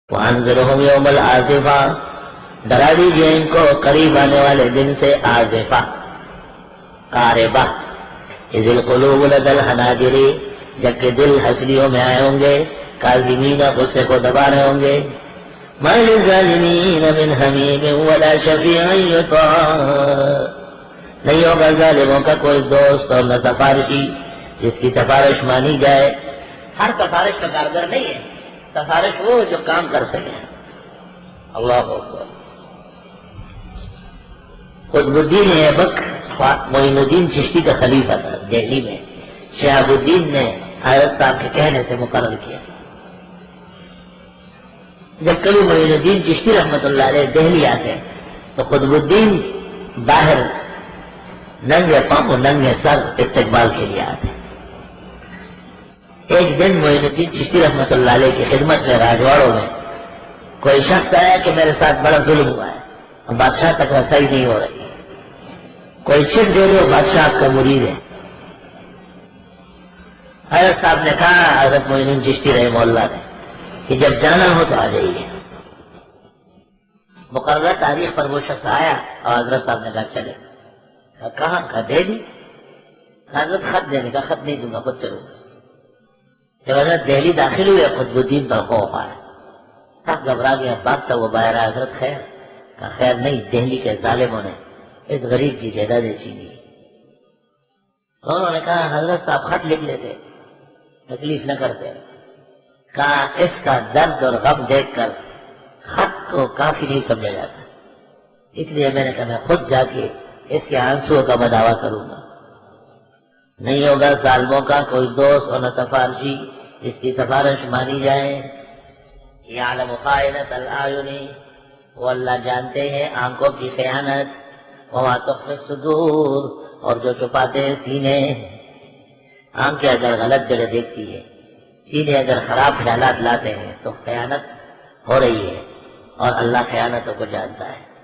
وَأَنذِرْهُمْ يَوْمَ الْعَاصِفَةِ، ڈرا دیجئے ان کو قریب آنے والے دن سے، عاصفہ قاربہ، اذ القلوب لدى الحناجر، جبکہ دل ہنسلیوں میں آئے ہوں گے، کاظمین غصے کو دبا رہے ہوں گے، مَا لِلظَّالِمِينَ مِنْ حَمِيمٍ وَلَا شَفِيعٍ يُطَاعُ، نہیں ہوگا ظالموں کا کوئی دوست اور نہ سفارشی جس کی سفارش مانی جائے۔ ہر سفارش کا کارگر نہیں ہے، سفارش وہ جو کام کر سکے۔ اللہ اکبر۔ قطب الدین ایبک معین الدین چشتی کا خلیفہ تھا دہلی میں، شہاب الدین نے حضرت صاحب کے کہنے سے مقرر کیا۔ جب کبھی معین الدین چشتی رحمت اللہ علیہ دہلی آتے تو قطب الدین باہر ننگے پاؤں ننگے سر استقبال کے لیے آتے۔ ایک دن معین الدین چشتی رحمت اللہ علیہ کی خدمت میں راجواڑوں میں کوئی شخص آیا کہ میرے ساتھ بڑا ظلم ہوا ہے اور بادشاہ تک رسائی نہیں ہو رہی، کوئی چٹ دے دو، بادشاہ آپ کا مرید ہے۔ حضرت صاحب نے کہا حضرت معین الدین چشتی رحمہ اللہ نے کہ جب جانا ہو تو آ جائیے۔ مقررہ تاریخ پر وہ شخص آیا اور حضرت صاحب نے کہا چلے۔ کہاں؟ کہا دہلی۔ حضرت خط دینے کا، خط نہیں دوں گا، خود چلوں گا۔ جب حضرت دہلی داخل ہوئے قطب الدین پر خوف آیا، سب گھبرا گیا، بھاگتا وہ باہر آیا، حضرت خیر؟ کہا خیر نہیں، دہلی کے ظالموں نے اس غریب کی جائیدادیں چھینی۔ انہوں نے کہا حضرت صاحب خط لکھ لیتے، تکلیف نہ کرتے۔ کہا اس کا درد اور غم دیکھ کر خط کو کافی نہیں سمجھا جاتا، اس لیے میں نے کہا میں خود جا کے اس کے آنسوؤں کا بداوا کروں گا۔ نہیں ہوگا ظالموں کا کوئی دوست اور نہ سفارشی جس کی سفارش مانی جائے۔ یعلم خائنۃ الاعین، وہ اللہ جانتے ہیں آنکھوں کی خیانت، وما تخفی الصدور، اور جو چھپاتے ہیں سینے۔ آنکھیں اگر غلط جگہ دیکھتی ہے، سینے اگر خراب خیالات لاتے ہیں تو خیانت ہو رہی ہے، اور اللہ خیانتوں کو جانتا ہے۔